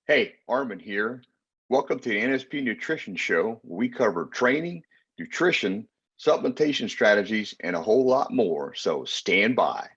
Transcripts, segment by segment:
Hey, Armin here. Welcome to the NSP Nutrition Show, where we cover training, nutrition, supplementation strategies, and a whole lot more. So stand by.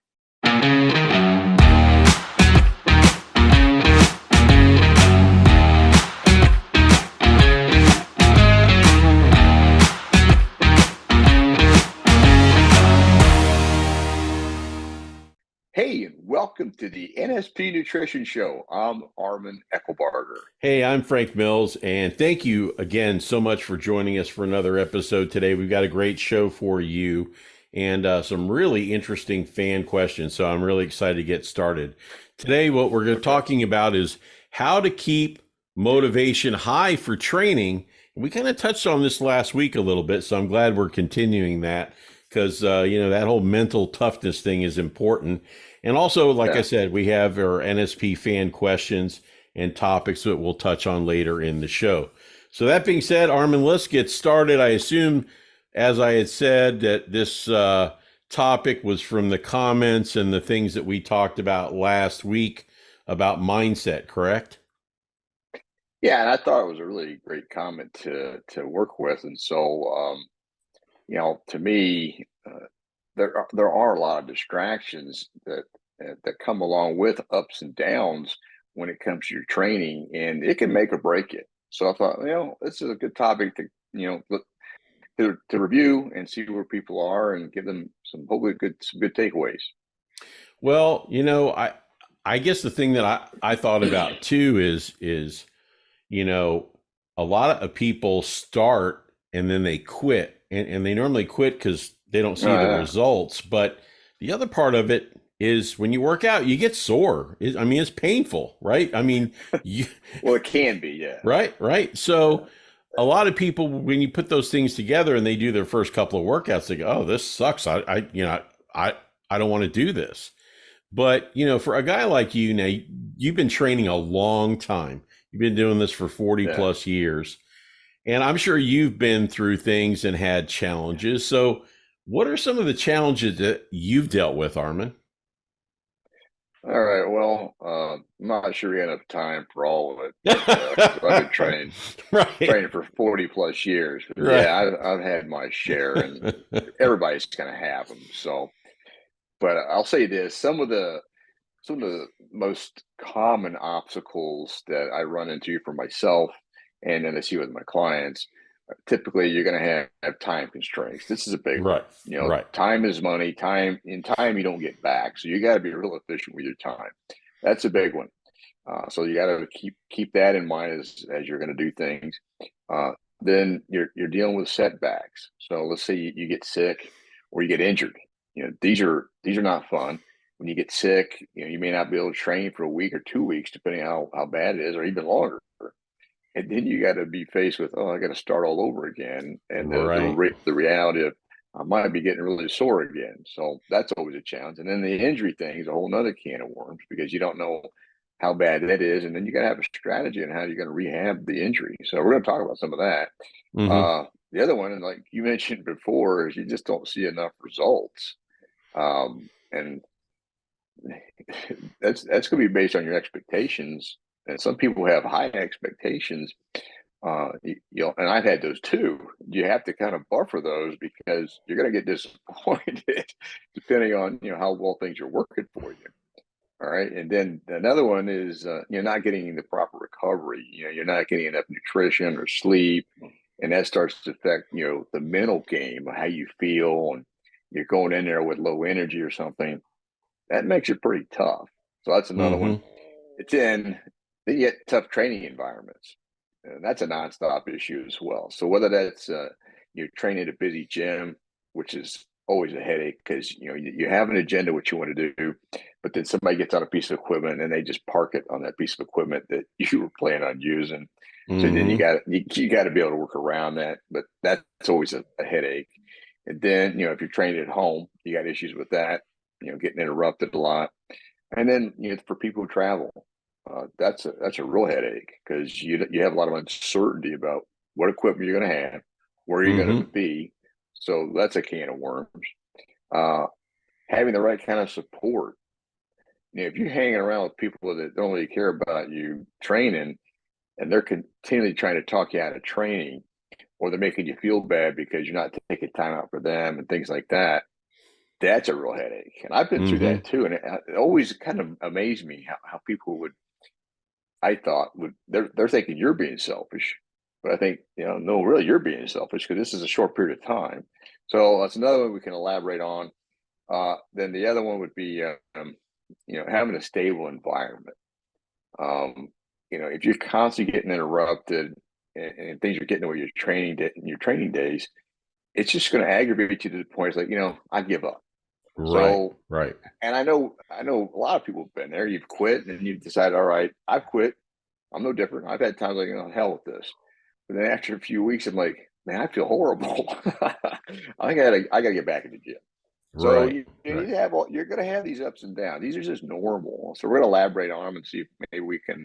Hey, and welcome to the NSP Nutrition Show. I'm Armin Eckelbarger. Hey, I'm Frank Mills, and thank you again so much for joining us for another episode today. We've got a great show for you and some really interesting fan questions, so I'm really excited to get started. Today, what we're talking about is how to keep motivation high for training. We kind of touched on this last week a little bit, so I'm glad we're continuing that because, that whole mental toughness thing is important. And also, like I said, we have our NSP fan questions and topics that we'll touch on later in the show. So that being said, Armin, let's get started. I assume, as I had said, that this topic was from the comments and the things that we talked about last week about mindset, correct? Yeah, and I thought it was a really great comment to work with. And so, to me, there are a lot of distractions that come along with ups and downs when it comes to your training, and it can make or break it. So I thought, this is a good topic to to review and see where people are and give them hopefully some good takeaways. Well, I guess the thing that I thought about too is a lot of people start and then they quit, and they normally quit because they don't see the results. But the other part of it is when you work out, you get sore. It's painful, right? Well, it can be, yeah. Right. So a lot of people, when you put those things together and they do their first couple of workouts, they go, "Oh, this sucks. I don't want to do this." But for a guy like you, now you've been training a long time. You've been doing this for 40 plus years. And I'm sure you've been through things and had challenges. So what are some of the challenges that you've dealt with, Armin? All right. Well, I'm not sure we have enough time for all of it. But, I've been training for 40 plus years. But Right. Yeah, I've had my share, and everybody's going to have them. So, but I'll say this: some of the most common obstacles that I run into for myself, and then I see with my clients, typically you're going to have time constraints. This is a big one. Right. Time is money. Time you don't get back, so you got to be real efficient with your time. That's a big one. So you got to keep that in mind as you're going to do things. Then you're dealing with setbacks. So let's say you get sick or you get injured. These are not fun. When you get sick, you may not be able to train for a week or 2 weeks, depending on how bad it is, or even longer. And then you got to be faced with, I got to start all over again, and the reality of I might be getting really sore again. So that's always a challenge. And then the injury thing is a whole nother can of worms because you don't know how bad that is, and then you got to have a strategy on how you're going to rehab the injury. So we're going to talk about some of that. Mm-hmm. The other one, and like you mentioned before, is you just don't see enough results, and that's going to be based on your expectations. And some people have high expectations, and I've had those too. You have to kind of buffer those because you're going to get disappointed depending on how well things are working for you. All right, and then another one is you're not getting the proper recovery. You're not getting enough nutrition or sleep, and that starts to affect the mental game, how you feel, and you're going in there with low energy or something. That makes it pretty tough. So that's another one. It's then you get tough training environments, and that's a nonstop issue as well. So whether that's you're training at a busy gym, which is always a headache because you have an agenda what you want to do, but then somebody gets on a piece of equipment and they just park it on that piece of equipment that you were planning on using. So then you got to be able to work around that, but that's always a headache. And then if you're training at home, you got issues with that. Getting interrupted a lot, and then for people who travel, that's a real headache because you have a lot of uncertainty about what equipment you're going to have, where you're going to be. So that's a can of worms. Having the right kind of support. if you're hanging around with people that don't really care about you training, and they're continually trying to talk you out of training, or they're making you feel bad because you're not taking time out for them and things like that, that's a real headache. And I've been through Mm-hmm. that too. And it always kind of amazed me how people would, I thought, they're thinking you're being selfish. But I think, no, really, you're being selfish because this is a short period of time. So that's another one we can elaborate on. Then the other one would be, having a stable environment. Um, if you're constantly getting interrupted and things are getting away your training days, it's just going to aggravate you to the point. It's like, I give up. Right. So, Right. and I know a lot of people have been there. You've quit and you've decided, all right, I've quit. I'm no different. I've had times like, hell with this. But then after a few weeks, I'm like, man, I feel horrible. I gotta get back in the gym. So Right. you need Right. to have you're going to have these ups and downs. These are just normal. So we're going to elaborate on them and see if maybe we can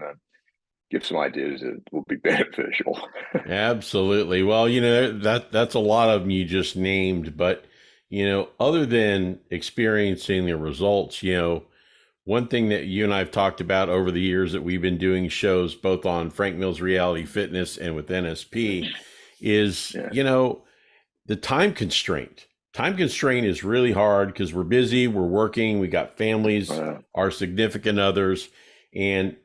give some ideas that will be beneficial. Absolutely. Well, that's a lot of them you just named, but other than experiencing the results, one thing that you and I've talked about over the years that we've been doing shows both on Frank Mills Reality Fitness and with NSP is, Yeah. the time constraint. Time constraint is really hard because we're busy, we're working, we got families, Uh, our significant others, and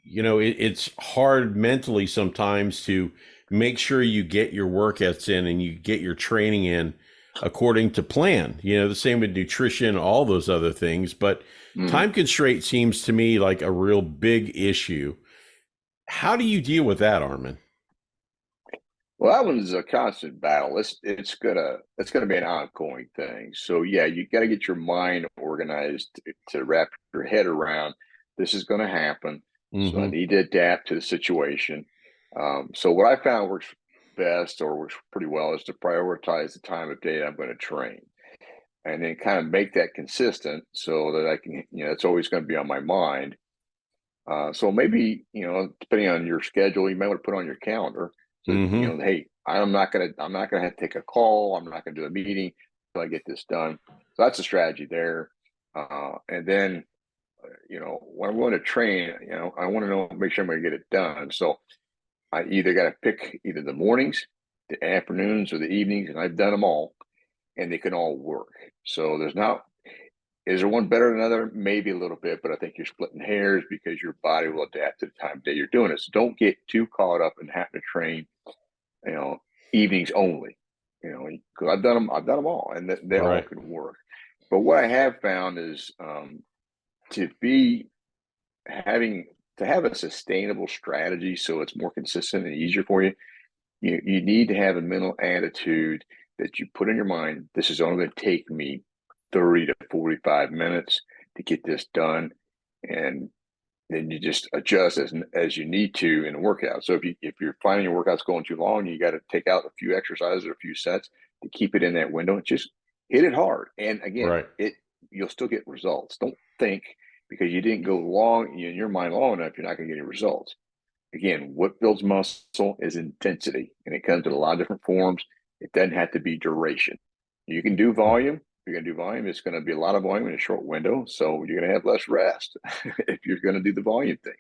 it's hard mentally sometimes to make sure you get your workouts in and you get your training in according to plan. The same with nutrition, all those other things, but mhm. time constraint seems to me like a real big issue. How do you deal with that, Armin? Well, that one's a constant battle. It's gonna be an ongoing thing. So yeah, you got to get your mind organized to wrap your head around. This is going to happen, so I Mm-hmm. need to adapt to the situation. So what I found works best or works pretty well is to prioritize the time of day I'm going to train, and then kind of make that consistent so that I can, it's always going to be on my mind. So maybe, depending on your schedule, you might want to put on your calendar. So, Mm-hmm. hey, I'm not gonna have to take a call. I'm not gonna do a meeting until I get this done. So that's a strategy there. And then, when I'm going to train, I want to know, make sure I'm gonna get it done. So I either got to pick either the mornings, the afternoons, or the evenings, and I've done them all, and they can all work. So there's not is there one better than another? Maybe a little bit, but I think you're splitting hairs because your body will adapt to the time of day you're doing it. So don't get too caught up in having to train, you know, evenings only. Because I've done them all, and they all Right. can work. But what I have found is to be having to have a sustainable strategy, so it's more consistent and easier for you. You need to have a mental attitude that you put in your mind. This is only going to take me 30 to 45 minutes to get this done, and then you just adjust as you need to in the workout. So if you're finding your workouts going too long, you got to take out a few exercises or a few sets to keep it in that window. Just hit it hard, and again, Right. you'll still get results. Don't think because you didn't go long in your mind long enough, you're not going to get any results. Again, what builds muscle is intensity, and it comes in a lot of different forms. It doesn't have to be duration. You can do volume. If you're going to do volume, it's going to be a lot of volume in a short window. So you're going to have less rest if you're going to do the volume thing.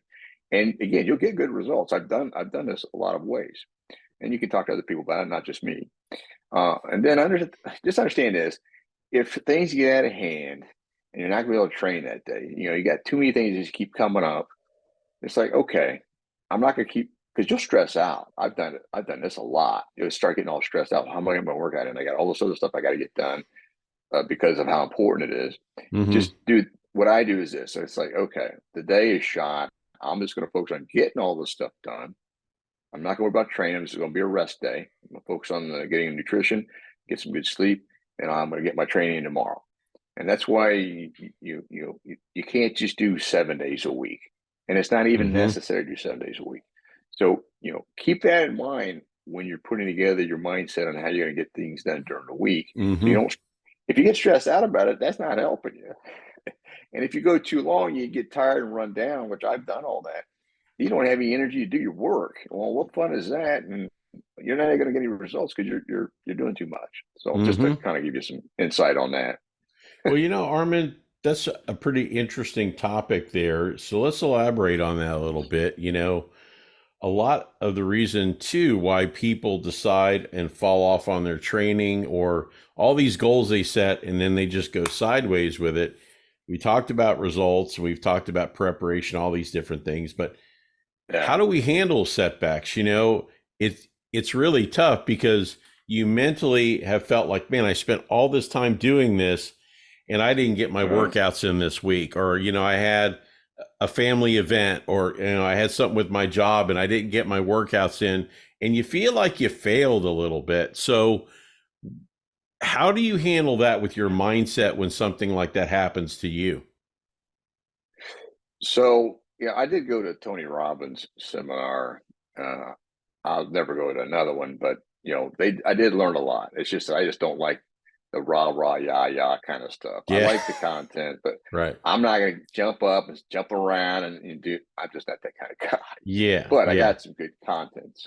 And again, you'll get good results. I've done this a lot of ways, and you can talk to other people about it, not just me. And then just understand this: if things get out of hand and you're not going to be able to train that day, you got too many things that just keep coming up. It's like, okay, I'm not gonna keep because you'll stress out. I've done it. I've done this a lot. You'll start getting all stressed out. How am I going to work out? And I got all this other stuff I got to get done because of how important it is. Mm-hmm. Just do what I do is this. So it's like, okay, the day is shot. I'm just going to focus on getting all this stuff done. I'm not going to worry about training. This is going to be a rest day. I'm going to focus on getting nutrition, get some good sleep, and I'm going to get my training tomorrow. And that's why you can't just do 7 days a week, and it's not even Mm-hmm. necessary to do 7 days a week. So keep that in mind when you're putting together your mindset on how you're going to get things done during the week. So you Mm-hmm. don't. If you get stressed out about it, that's not helping you. And if you go too long, you get tired and run down, which I've done all that. You don't have any energy to do your work. Well, what fun is that? And you're not going to get any results because you're doing too much. So just to Mm-hmm. kind of give you some insight on that. Well, Armin, That's a pretty interesting topic there. So let's elaborate on that a little bit. A lot of the reason too why people decide and fall off on their training or all these goals they set and then they just go sideways with it. We talked about results, we've talked about preparation, all these different things, but Yeah. how do we handle setbacks? It's really tough because you mentally have felt like, man, I spent all this time doing this and I didn't get my Uh, workouts in this week, or I had a family event, or I had something with my job and I didn't get my workouts in, and you feel like you failed a little bit. So how do you handle that with your mindset when something like that happens to you? so yeah, I did go to Tony Robbins' seminar. Uh, I'll never go to another one, but I did learn a lot. It's just that I just don't like the rah rah yah yah kind of stuff. I Yeah. like the content, but Right. I'm not going to jump up and jump around and do. I'm just not that kind of guy. Yeah. But I Yeah. got some good content.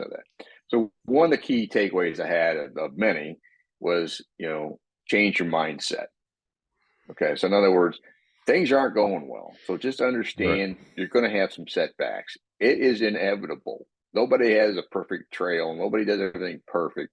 So one of the key takeaways I had of many was change your mindset. Okay, so in other words, things aren't going well. So just Right. understand you're going to have some setbacks. It is inevitable. Nobody has a perfect trail. Nobody does everything perfect.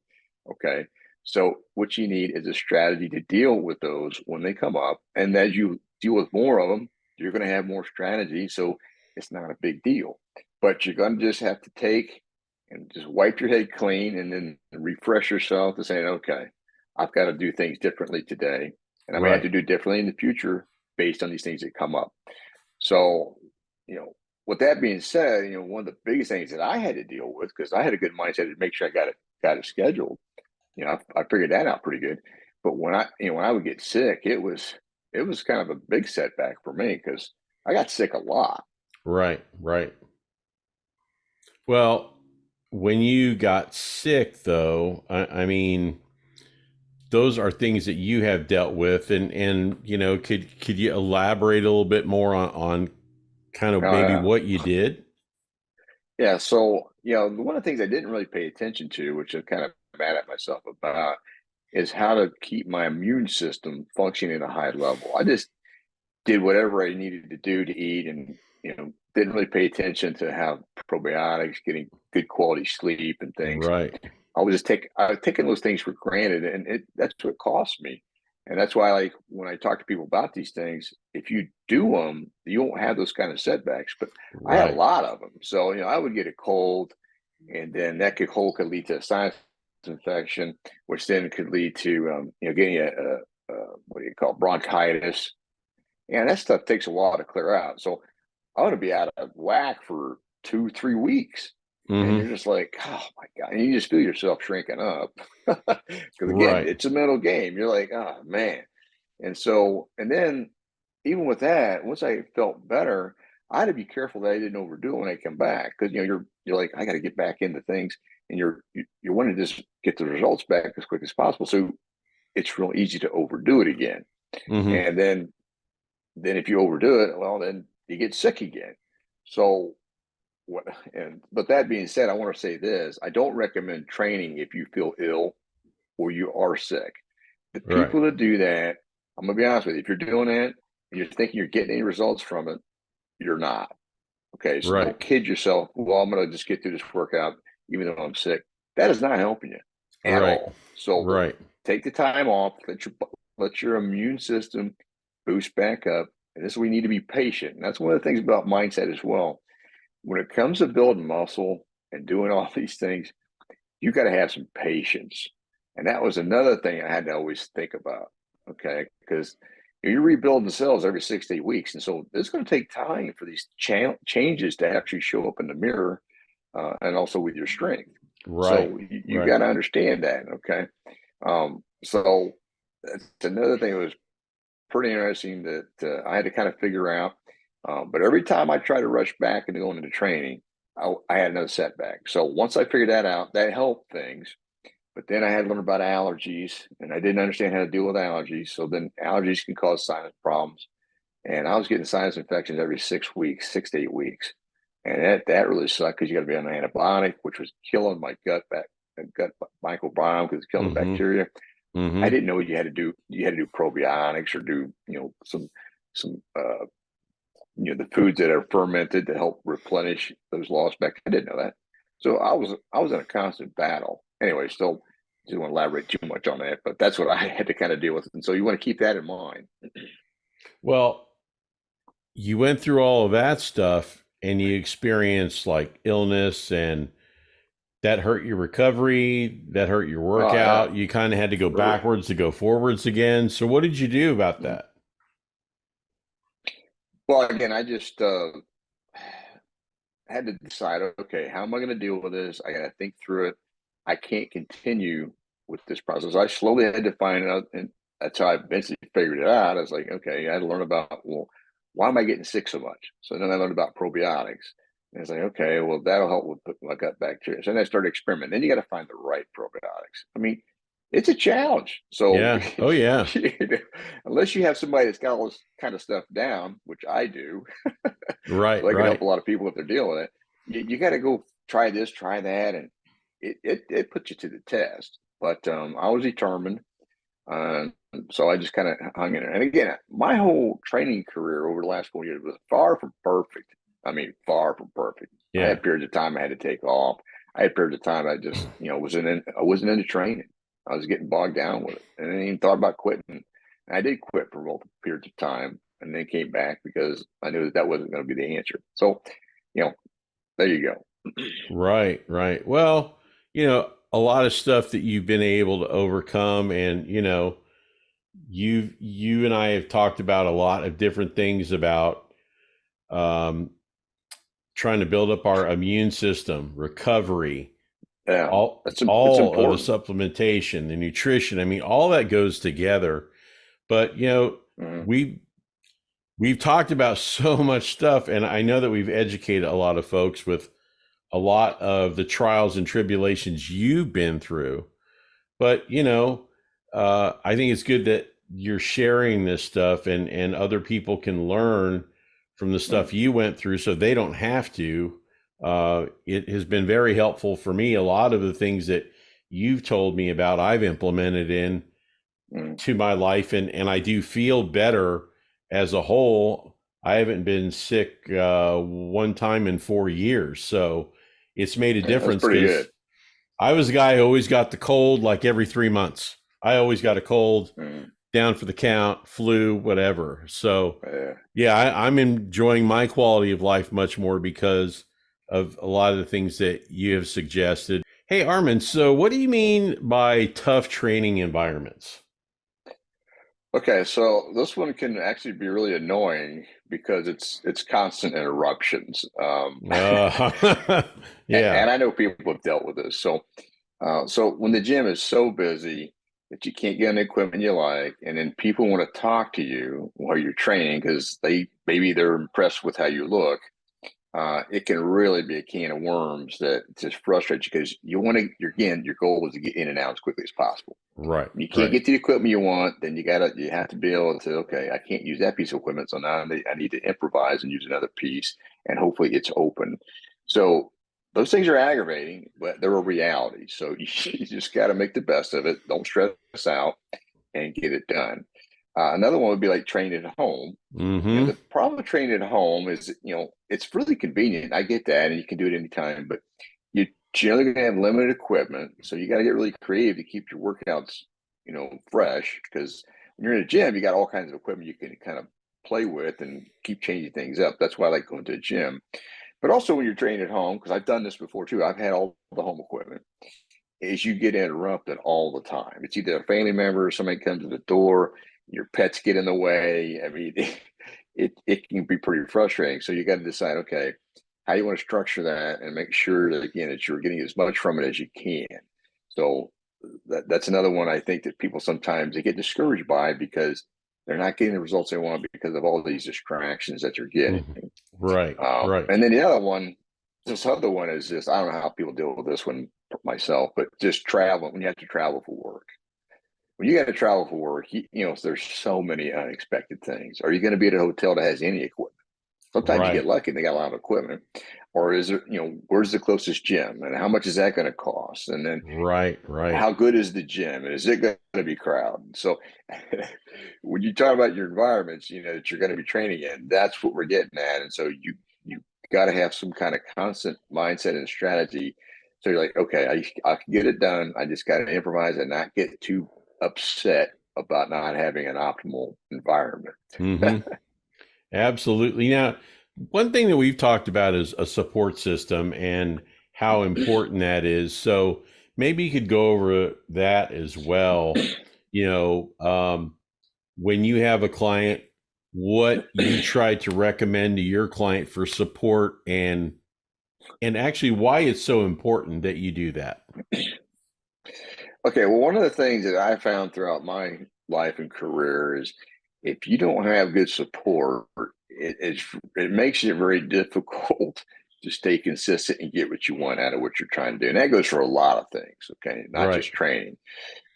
Okay. So what you need is a strategy to deal with those when they come up. And as you deal with more of them, you're going to have more strategy. So it's not a big deal. But you're going to just have to take and just wipe your head clean and then refresh yourself to saying, okay, I've got to do things differently today and I may have Right. to do differently in the future based on these things that come up. So, with that being said, one of the biggest things that I had to deal with because I had a good mindset to make sure I got it scheduled. I figured that out pretty good. But when I would get sick, it was kind of a big setback for me because I got sick a lot. Right. Right. Well, when you got sick, though, I mean, those are things that you have dealt with, and could you elaborate a little bit more on kind of Oh maybe yeah, what you did? yeah. So one of the things I didn't really pay attention to, which I'm kind of mad at myself about, is how to keep my immune system functioning at a high level. I just did whatever I needed to do to eat and, didn't really pay attention to have probiotics, getting good quality sleep and things. Right. I was taking those things for granted and that's what cost me. And that's why like when I talk to people about these things, if you do them, you won't have those kind of setbacks. But I had a Right. lot of them. So, I would get a cold and then that cold could lead to a sinus infection, which then could lead to getting a what do you call bronchitis, and that stuff takes a while to clear out. So I want to be out of whack for 2, 3 weeks, and Hmm. you're just like, oh my god, and you just feel yourself shrinking up because again, Right. it's a mental game. You're like, oh man, and then even with that, once I felt better, I had to be careful that I didn't overdo it when I come back because you're like, I got to get back into things, and you want to just get the results back as quick as possible. So it's real easy to overdo it again, Hmm. and then if you overdo it, well, then you get sick again. So what? And but that being said, I want to say this: I don't recommend training if you feel ill or you are sick. The Right. people that do that, I'm gonna be honest with you. If you're doing it and you're thinking you're getting any results from it, you're not. Okay, so Right. don't kid yourself. Well, I'm gonna just get through this workout even though I'm sick. That is not helping you at Right. all. So Right. take the time off. Let your immune system boost back up. And this is where we need to be patient. And that's one of the things about mindset as well. When it comes to building muscle and doing all these things, you got to have some patience. And that was another thing I had to always think about. Okay, because you're rebuilding cells every 6 to 8 weeks, and so it's going to take time for these changes to actually show up in the mirror, and also with your strength. Right. So you got Right. to understand that. Okay, so that's another thing that was pretty interesting that I had to kind of figure out. But every time I try to rush back into going into training, I had another setback. So once I figured that out, that helped things. But then I had to learn about allergies, and I didn't understand how to deal with allergies. So then allergies can cause sinus problems, and I was getting sinus infections every 6 weeks, 6 to 8 weeks, and that really sucked because you got to be on an antibiotic, which was killing my gut microbiome because it's killing the Hmm. bacteria. I Hmm. didn't know you had to do probiotics or do some some the foods that are fermented to help replenish those lost bacteria. I didn't know that. So I was in a constant battle. Anyway, still didn't want to elaborate too much on that, but that's what I had to kind of deal with. And so you want to keep that in mind. Well, you went through all of that stuff and you experienced like illness, and that hurt your recovery, that hurt your Oh yeah, workout. You kind of had to go sure. backwards to go forwards again. So what did you do about that? Well, again, I just had to decide, okay, how am I going to deal with this? I got to think through it. I can't continue with this process. I slowly had to find out, and that's how I eventually figured it out. I was like, okay, I had to learn about, well, why am I getting sick so much? So then I learned about probiotics. And it's like, okay, well, that'll help with my gut bacteria. So then I started experimenting. Then you got to find the right probiotics. I mean, it's a challenge. So Yeah. Oh yeah. unless you have somebody that's got all this kind of stuff down, which I do, Right. so I can help Right. a lot of people if they're dealing with it. You got to go try this, try that, and it puts you to the test. But I was determined, uh, so I just kind of hung in there. And again, my whole training career over the last 4 years was far from perfect. I mean, far from perfect. I Yeah. had periods of time I had to take off. I had periods of time I just I wasn't into training. I was getting bogged down with it, and I even thought about quitting. And I did quit for multiple periods of time, and then came back because I knew that wasn't going to be the answer. So, you know, there you go. Right. Right. Well, a lot of stuff that you've been able to overcome, and you and I have talked about a lot of different things about um, trying to build up our immune system, recovery, Yeah, all it's all of the important. supplementation, the nutrition. I mean, all that goes together. But Mhm. we we've talked about so much stuff, and I know that we've educated a lot of folks with a lot of the trials and tribulations you've been through. But I think it's good that you're sharing this stuff, and other people can learn from the Mhm. stuff you went through, so they don't have to. It has been very helpful for me. A lot of the things that you've told me about, I've implemented Mhm. into my life, and I do feel better as a whole. I haven't been sick one time in 4 years, so it's made a Yeah, that's difference pretty good. because I was a guy who always got the cold like every 3 months. I always got a cold, Mhm. down for the count, flu, whatever. So, Yeah. yeah, I'm enjoying my quality of life much more because of a lot of the things that you have suggested. Hey, Armin, so what do you mean by tough training environments? Okay, so this one can actually be really annoying because it's constant interruptions. Yeah, And I know people have dealt with this. So when the gym is so busy that you can't get an equipment you like, and then people want to talk to you while you're training because they're impressed with how you look, it can really be a can of worms that just frustrates you because your goal is to get in and out as quickly as possible. right, When you can't right. get the equipment you want, then you have to be able to say, okay, I can't use that piece of equipment, so now I need to improvise and use another piece, and hopefully it's open. So those things are aggravating, but they're a reality. So you just got to make the best of it. Don't stress out and get it done. Another one would be like training at home. Mm-hmm. The problem with training at home is, it's really convenient. I get that, and you can do it anytime, but you're generally going to have limited equipment. So you got to get really creative to keep your workouts, fresh. Because when you're in a gym, you got all kinds of equipment you can kind of play with and keep changing things up. That's why I like going to a gym. But also when you're training at home, because I've done this before too, I've had all the home equipment, is you get interrupted all the time. It's either a family member or somebody comes to the door, your pets get in the way. I mean, it can be pretty frustrating. So you got to decide, okay, how you want to structure that and make sure that again that you're getting as much from it as you can. So that's another one I think that people sometimes they get discouraged by because they're not getting the results they want because of all these distractions that you're getting. Mm-hmm. Right, right. And then the other one, this other one is just I don't know how people deal with this one myself, but just travel when you have to travel for work. When you got to travel for work, there's so many unexpected things. Are you going to be at a hotel that has any equipment? Sometimes you get Right. lucky and they got a lot of equipment. Or is it, where's the closest gym and how much is that going to cost? And then Right. Right. how good is the gym? And is it going to be crowded? So when you talk about your environments, that you're going to be training in, that's what we're getting at. And so you got to have some kind of constant mindset and strategy. So you're like, okay, I can get it done. I just got to improvise and not get too upset about not having an optimal environment. Hmm. Absolutely. Now, one thing that we've talked about is a support system and how important that is. So maybe you could go over that as well. You know, when you have a client, what you try to recommend to your client for support, and actually why it's so important that you do that. Okay, well, one of the things that I found throughout my life and career is if you don't have good support, it makes it very difficult to stay consistent and get what you want out of what you're trying to do. And that goes for a lot of things, okay, not Right. just training.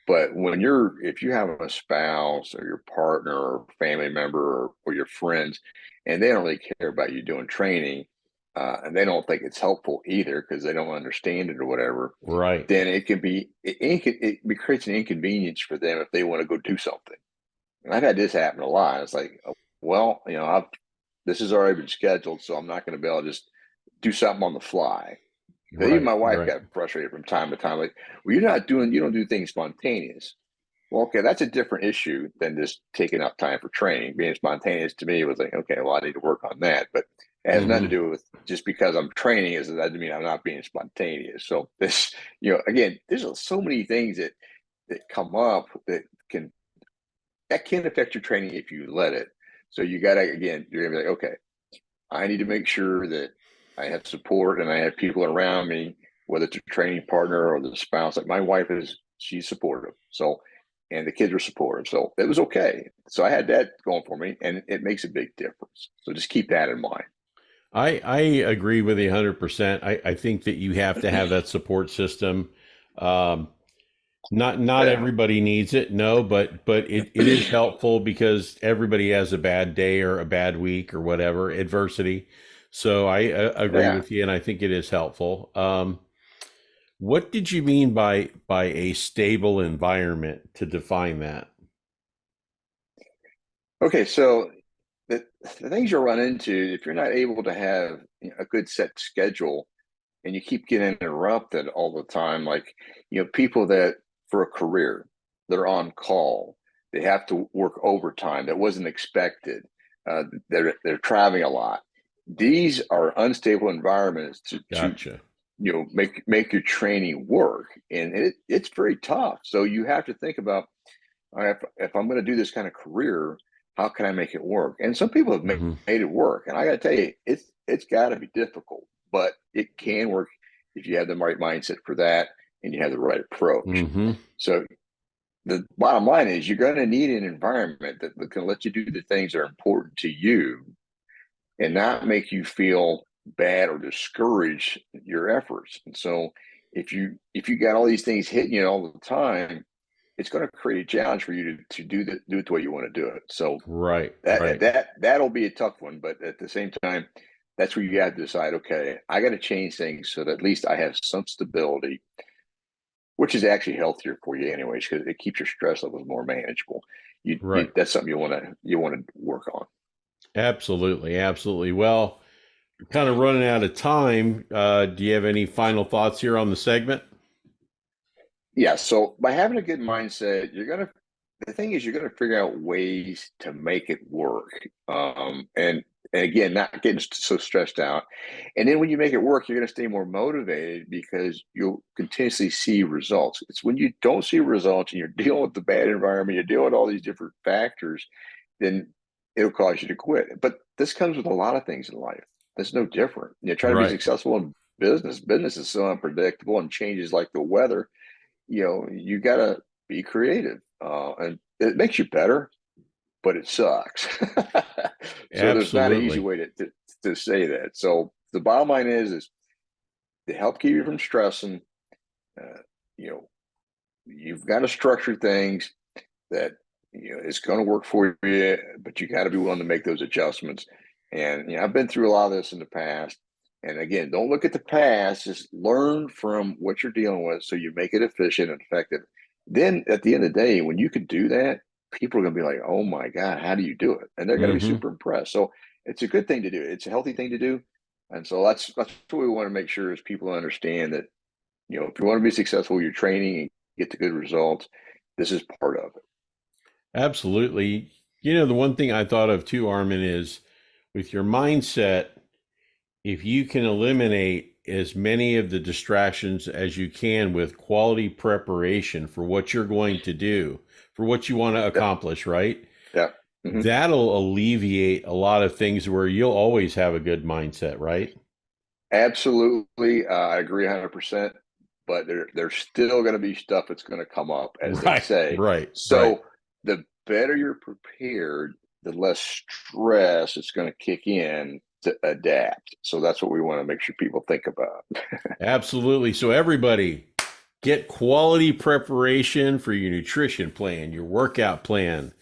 But if you have a spouse or your partner or family member or your friends, and they don't really care about you doing training, and they don't think it's helpful either because they don't understand it or whatever, Right. then it creates an inconvenience for them if they want to go do something. And I've had this happen a lot. It's like, well, this has already been scheduled, so I'm not going to be able to just do something on the fly. Even Right. my wife Right. got frustrated from time to time, like, well, you don't do things spontaneous. Well, okay, that's a different issue than just taking up time for training. Being spontaneous to me was like, okay, well, I need to work on that. But it has nothing to Hmm. do with just because I'm training, is that doesn't mean I'm not being spontaneous. So this, again, there's so many things that come up that can affect your training if you let it. So you gotta, again, you're gonna be like, okay, I need to make sure that I have support and I have people around me, whether it's a training partner or the spouse. Like my wife she's supportive. So, and the kids are supportive. So it was okay. So I had that going for me, and it makes a big difference. So just keep that in mind. I agree with you 100%. I think that you have to have that support system. Um, not Yeah. everybody needs it, no, but it is helpful because everybody has a bad day or a bad week or whatever, adversity. So I agree Yeah. with you, and I think it is helpful. What did you mean by a stable environment to define that? Okay. So the things you'll run into if you're not able to have a good set schedule and you keep getting interrupted all the time, like people that for a career they're on call, they have to work overtime that wasn't expected, they're traveling a lot. These are unstable environments to Gotcha. make your training work, and it's very tough. So you have to think about, all right, if I'm going to do this kind of career, how can I make it work? And some people have Hmm. made it work, and I got to tell you, it's got to be difficult, but it can work if you have the right mindset for that and you have the right approach. Hmm. So the bottom line is you're going to need an environment that can let you do the things that are important to you and not make you feel bad or discourage your efforts. And so if you got all these things hitting you all the time, it's going to create a challenge for you to do it the way you want to do it. So Right. that Right. that that'll be a tough one, but at the same time, that's where you have to decide. Okay, I got to change things so that at least I have some stability, which is actually healthier for you, anyways, because it keeps your stress levels more manageable. Right. That's something you want to work on. Absolutely. Absolutely. Well, kind of running out of time. Do you have any final thoughts here on the segment? Yeah. So by having a good mindset, the thing is, you're gonna figure out ways to make it work. And again, not getting so stressed out. And then when you make it work, you're gonna stay more motivated because you'll continuously see results. It's when you don't see results and you're dealing with the bad environment, you're dealing with all these different factors, then it'll cause you to quit. But this comes with a lot of things in life. That's no different. You try to be Right. successful in business. Business is so unpredictable and changes like the weather. You got to be creative, and it makes you better, but it sucks. So there's not an easy Absolutely. way to say that. So the bottom line is to help keep you from stressing. uh, you know you've got to structure things that it's going to work for you, but you got to be willing to make those adjustments. And I've been through a lot of this in the past. And again, don't look at the past, just learn from what you're dealing with so you make it efficient and effective. Then at the end of the day, when you can do that, people are going to be like, oh my God, how do you do it? And they're going to be Hmm. super impressed. So it's a good thing to do. It's a healthy thing to do. And so that's what we want to make sure is people understand that, if you want to be successful, you're training and get the good results. This is part of it. Absolutely. The one thing I thought of too, Armin, is with your mindset, if you can eliminate as many of the distractions as you can with quality preparation for what you're going to do, for what you want to Yep. accomplish, right? Yeah. Hmm. That'll alleviate a lot of things where you'll always have a good mindset, right? Absolutely. I agree 100%. But there's still going to be stuff that's going to come up, as they Right, say. right, right. So the better you're prepared, the less stress it's going to kick in to adapt. So that's what we want to make sure people think about. Absolutely. So everybody, get quality preparation for your nutrition plan, your workout plan.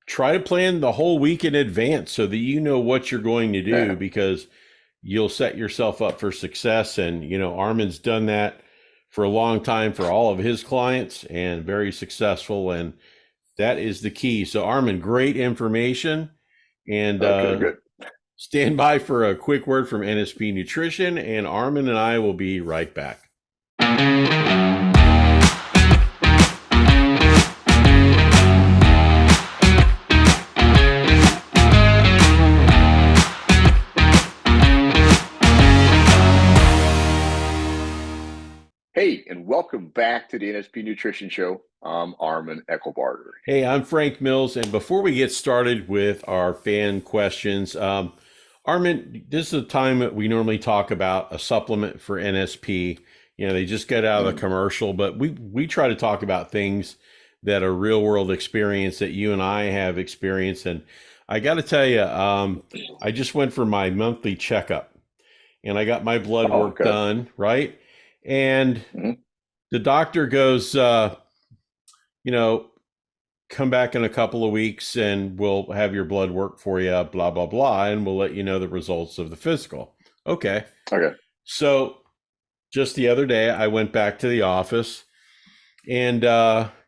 Try to plan the whole week in advance so that you know what you're going to do, Yeah. because you'll set yourself up for success. And, Armin's done that for a long time for all of his clients and very successful. And that is the key. So, Armin, great information. And Okay, good. stand by for a quick word from NSP Nutrition, and Armin and I will be right back. Hey, and welcome back to the NSP Nutrition Show. I'm Armin Eckelbarger. Hey, I'm Frank Mills, and before we get started with our fan questions, Armin, this is a time that we normally talk about a supplement for NSP. They just get out of the commercial, but we try to talk about things that are real world experience that you and I have experienced. And I got to tell you, I just went for my monthly checkup, and I got my blood Oh, work okay. done, right? And Mhm. the doctor goes, you know, come back in a couple of weeks and we'll have your blood work for you, blah, blah, blah, and we'll let you know the results of the physical. Okay. Okay. So just the other day, I went back to the office, and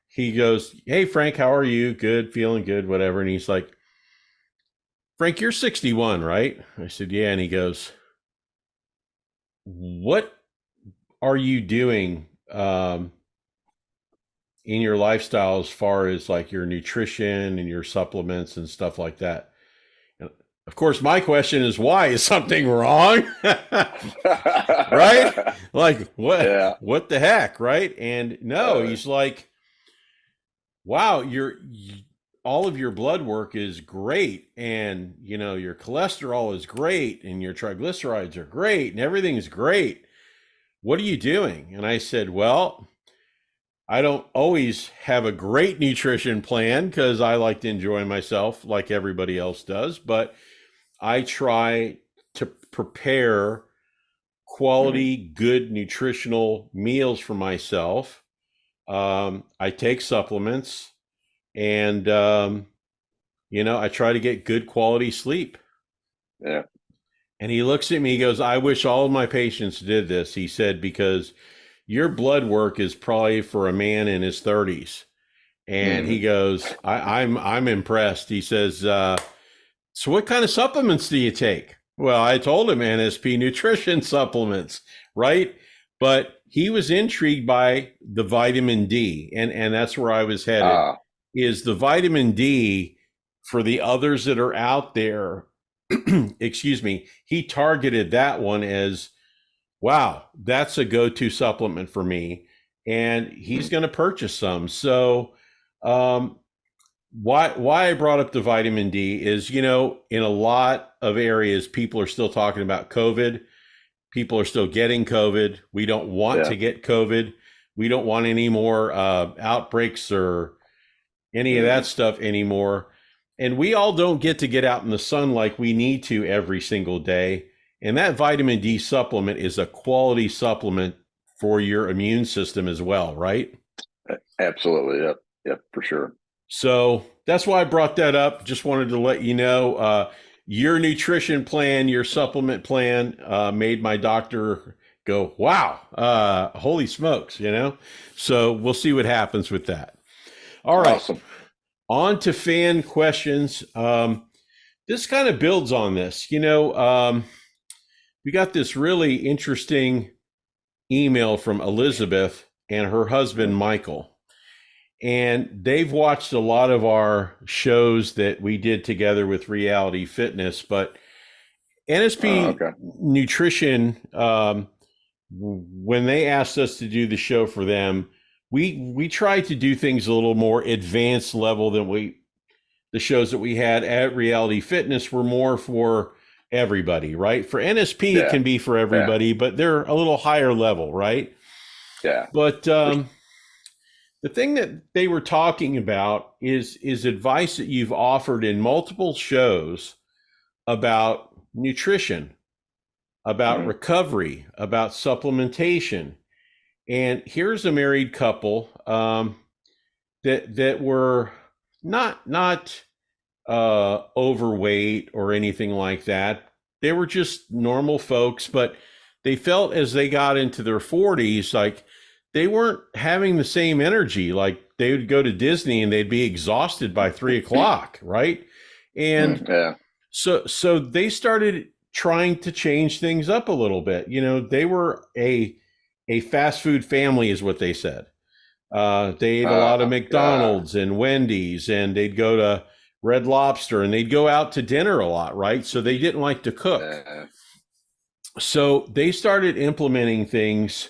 he goes, "Hey, Frank, how are you? Good, feeling good, whatever." And he's like, "Frank, you're 61, right?" I said, "Yeah." And he goes, "What are you doing in your lifestyle as far as like your nutrition and your supplements and stuff like that?" And of course, my question is, why? Is something wrong? Right? Like, Yeah. what the heck, right? And no, Uh, he's like, "Wow, all of your blood work is great, and your cholesterol is great, and your triglycerides are great, and everything's great. What are you doing?" And I said, "Well, I don't always have a great nutrition plan because I like to enjoy myself like everybody else does, but I try to prepare mhm. quality, good nutritional meals for myself. I take supplements, and I try to get good quality sleep." Yeah. And he looks at me, he goes, "I wish all of my patients did this." He said, "Because your blood work is probably for a man in his 30s." And he Mhm. goes, I'm impressed. He says, "So what kind of supplements do you take?" Well, I told him NSP nutrition supplements, right? But he was intrigued by the vitamin D, and that's where I was headed. Ah, Is the vitamin D for the others that are out there? Excuse me. He targeted that one as, wow, that's a go-to supplement for me, and he's mhm. going to purchase some. So, um, why I brought up the vitamin D is, in a lot of areas, people are still talking about COVID. People are still getting COVID. We don't want Yeah. to get COVID. We don't want any more outbreaks or any of that Mhm. stuff anymore. And we all don't get out in the sun like we need to every single day. And that vitamin D supplement is a quality supplement for your immune system as well, right? Absolutely. Yep. Yep. For sure. So that's why I brought that up. Just wanted to let you know. your nutrition plan, your supplement plan made my doctor go, wow, holy smokes, you know? So we'll see what happens with that. All right. Awesome. On to fan questions. This kind of builds on this. We got this really interesting email from Elizabeth and her husband, Michael. And they've watched a lot of our shows that we did together with Reality Fitness, but NSP Okay. Nutrition, when they asked us to do the show for them, we tried to do things a little more advanced level than the shows that we had at Reality Fitness were more for everybody, right? For NSP, it can be for everybody, but they're a little higher level, right? Yeah. But the thing that they were talking about is advice that you've offered in multiple shows about nutrition, about recovery, about supplementation. And here's a married couple that were not overweight or anything like that. They were just normal folks, but they felt as they got into their 40s, like they weren't having the same energy. Like they would go to Disney and they'd be exhausted by 3 o'clock, right? And so they started trying to change things up a little bit. They were a fast food family, is what they said. They ate a lot of McDonald's and Wendy's, and they'd go to Red Lobster, and they'd go out to dinner a lot, right? So they didn't like to cook. So they started implementing things,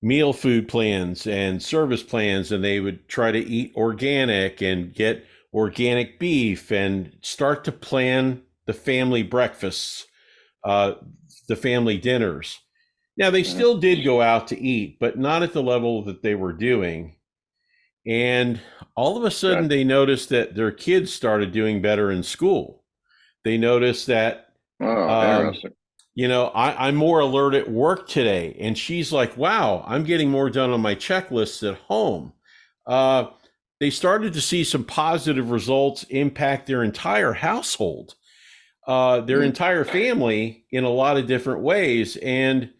meal food plans and service plans, and they would try to eat organic and get organic beef and start to plan the family breakfasts, the family dinners. Now, they still did go out to eat, but not at the level that they were doing. And all of a sudden, they noticed that their kids started doing better in school. They noticed that, interesting. I'm more alert at work today. And she's like, wow, I'm getting more done on my checklists at home. They started to see some positive results impact their entire household, their entire family in a lot of different ways. And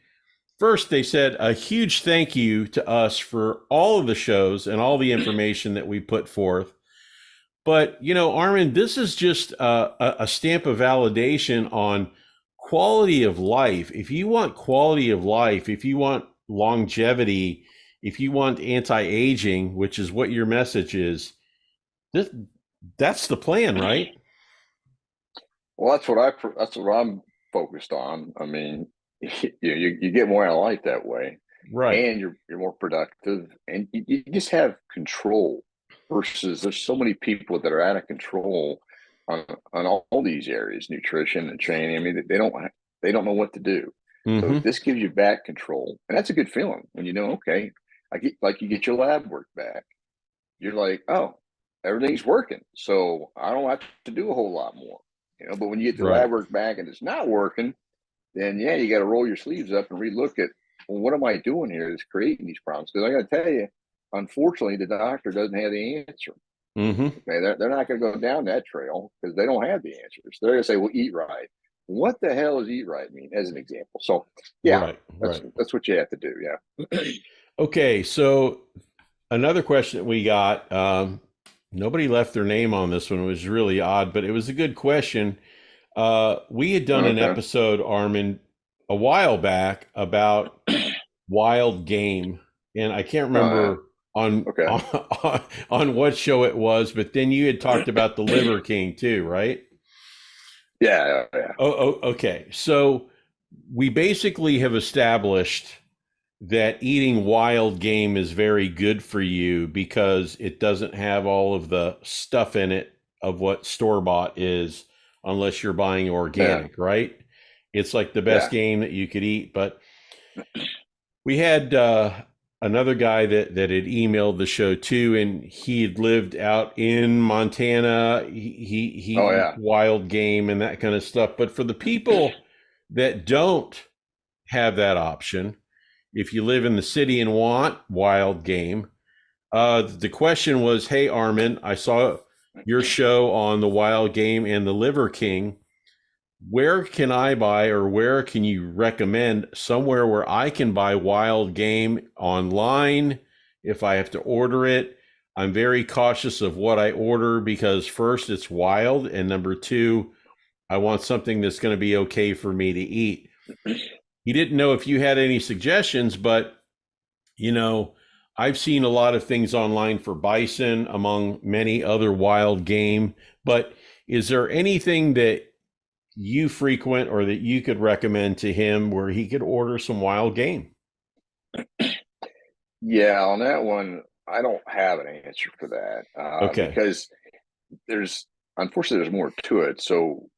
first, they said a huge thank you to us for all of the shows and all the information that we put forth. But, Armin, this is just a stamp of validation on quality of life. If you want quality of life, if you want longevity, if you want anti-aging, which is what your message is, that's the plan, right? Well, that's what I'm focused on. I mean, you get more out of life that way, right? And you're more productive, and you just have control. Versus, there's so many people that are out of control on all these areas, nutrition and training. I mean, they don't know what to do. So this gives you back control, and that's a good feeling when okay, you get your lab work back. You're like, oh, everything's working, so I don't have to do a whole lot more. But when you get the lab work back and it's not working, then you got to roll your sleeves up and relook at, well, what am I doing here that's creating these problems? Because I got to tell you, unfortunately, the doctor doesn't have the answer. Okay, they're not going to go down that trail because they don't have the answers. They're going to say, well, eat right. What the hell does eat right mean, as an example? So, that's what you have to do. Yeah. Okay, so another question that we got, nobody left their name on this one. It was really odd, but it was a good question. We had done an episode, Armin, a while back about wild game, and I can't remember on what show it was, but then you had talked about the Liver King too, right? Yeah. Oh, okay. So we basically have established that eating wild game is very good for you because it doesn't have all of the stuff in it of what store-bought is, unless you're buying organic, right? It's like the best game that you could eat. But we had another guy that had emailed the show too, and he had lived out in Montana. He wild game and that kind of stuff. But for the people that don't have that option, if you live in the city and want wild game, the question was, hey, Armin, I saw your show on the wild game and the Liver King. where can I buy, or where can you recommend somewhere where I can buy wild game online if I have to order it? I'm very cautious of what I order because first, it's wild, and number two, I want something that's going to be okay for me to eat. He didn't know if you had any suggestions, but you know, I've seen a lot of things online for bison among many other wild game, but is there anything that you frequent or that you could recommend to him where he could order some wild game? Yeah, on that one, I don't have an answer for that Okay. because there's unfortunately there's more to it. So,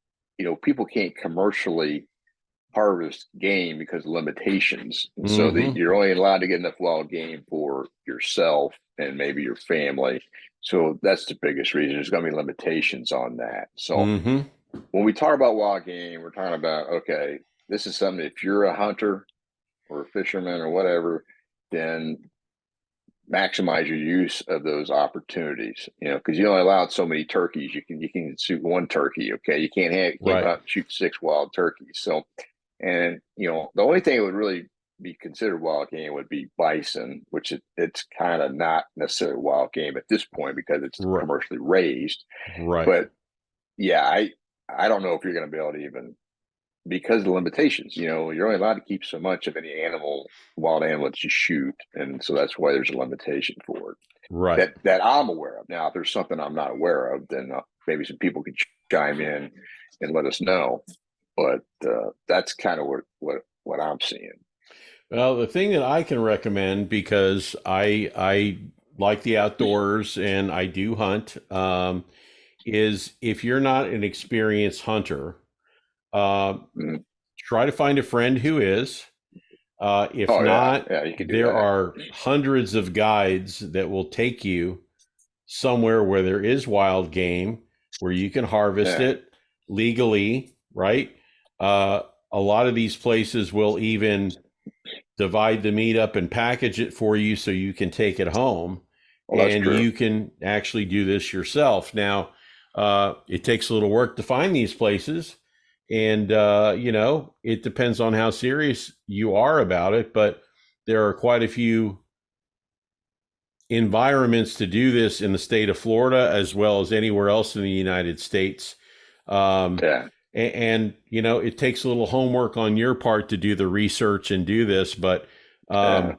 people can't commercially harvest game because of limitations. And so Mm-hmm. you're only allowed to get enough wild game for yourself and maybe your family. So that's the biggest reason. There's going to be limitations on that. So Mm-hmm. when we talk about wild game, we're talking about, okay, this is something, if you're a hunter or a fisherman or whatever, then maximize your use of those opportunities. Because you only allowed so many turkeys. You can shoot one turkey. Okay, you can't Right. hunt and shoot six wild turkeys. So, and the only thing that would really be considered wild game would be bison, which it's kind of not necessarily wild game at this point because it's Right. commercially raised. Right. But yeah, I don't know if you're going to be able to even, because of the limitations. You're only allowed to keep so much of any wild animal that you shoot, and so that's why there's a limitation for it Right. that I'm aware of. Now, if there's something I'm not aware of, then maybe some people could chime in and let us know. But that's kind of what I'm seeing. Well, the thing that I can recommend, because I like the outdoors and I do hunt, is if you're not an experienced hunter, uh, Mhm. try to find a friend who is. If Oh yeah, not, yeah, you could do there that. are hundreds of guides that will take you somewhere where there is wild game, where you can harvest Yeah, it legally, right? Uh, a lot of these places will even divide the meat up and package it for you so you can take it home well, that's and true. you can actually do this yourself. Now, it takes a little work to find these places. And, it depends on how serious you are about it, but there are quite a few environments to do this in the state of Florida as well as anywhere else in the United States. Um, Yeah, it takes a little homework on your part to do the research and do this, but yeah, um,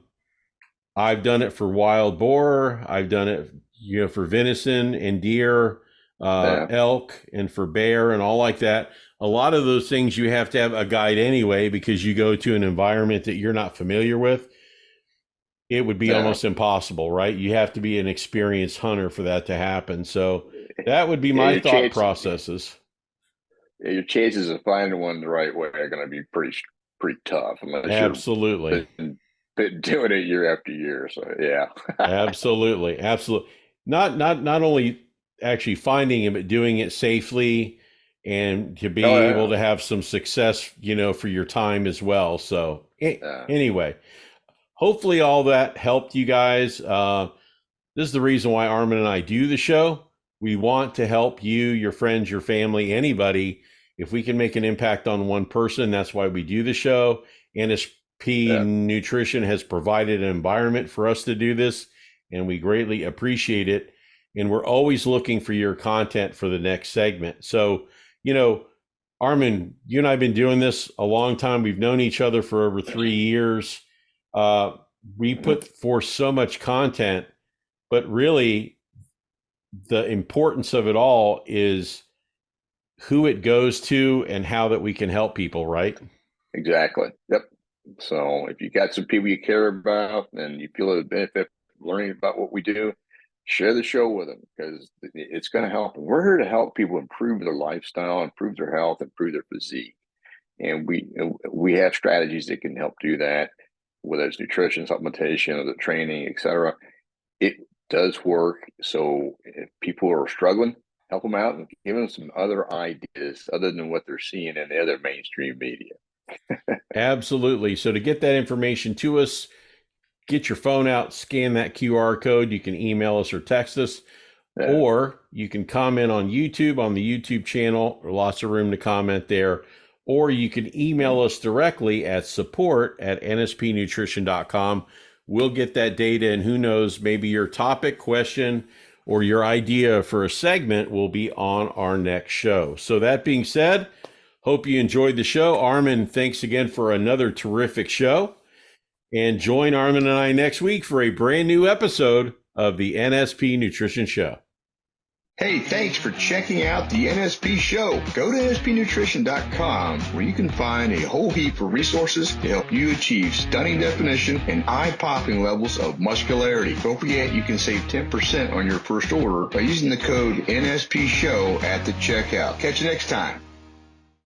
I've done it for wild boar. I've done it, for venison and deer, yeah, elk, and for bear and all like that. A lot of those things you have to have a guide anyway because you go to an environment that you're not familiar with. It would be yeah. almost impossible, right? You have to be an experienced hunter for that to happen. So that would be Yeah, my thought processes. your chances of finding one the right way are going to be pretty tough unless you're Absolutely. been doing it year after year. So yeah, Absolutely. Absolutely. Not only actually finding it, but doing it safely and to oh be able yeah, to have some success, for your time as well. So yeah, anyway, hopefully all that helped you guys. This is the reason why Armin and I do the show. We want to help you, your friends, your family, anybody. If we can make an impact on one person, that's why we do the show. NSP yeah. Nutrition has provided an environment for us to do this, and we greatly appreciate it. And we're always looking for your content for the next segment. So, you know, Armin, you and I have been doing this a long time. We've known each other for over 3 years. Uh, we Mhm. put forth so much content, but really the importance of it all is who it goes to and how that we can help people, right? Exactly. Yep. So if you got some people you care about and you feel a benefit learning about what we do, share the show with them because it's going to help. And we're here to help people improve their lifestyle, improve their health, improve their physique. And we have strategies that can help do that, whether it's nutrition, supplementation, or the training, etc. It does work. So if people are struggling, help them out and give them some other ideas other than what they're seeing in the other mainstream media. Absolutely. So to get that information to us, get your phone out, scan that QR code. You can email us or text us. Yeah. Or you can comment on YouTube, on the YouTube channel. There's lots of room to comment there. Or you can email us directly at support@nspnutrition.com. We'll get that data, and who knows, maybe your topic, question, or your idea for a segment will be on our next show. So that being said, hope you enjoyed the show. Armin, thanks again for another terrific show. And join Armin and I next week for a brand new episode of the NSP Nutrition Show. Hey, thanks for checking out the NSP Show. Go to nspnutrition.com where you can find a whole heap of resources to help you achieve stunning definition and eye-popping levels of muscularity. Don't forget, you can save 10% on your first order by using the code NSP Show at the checkout. Catch you next time.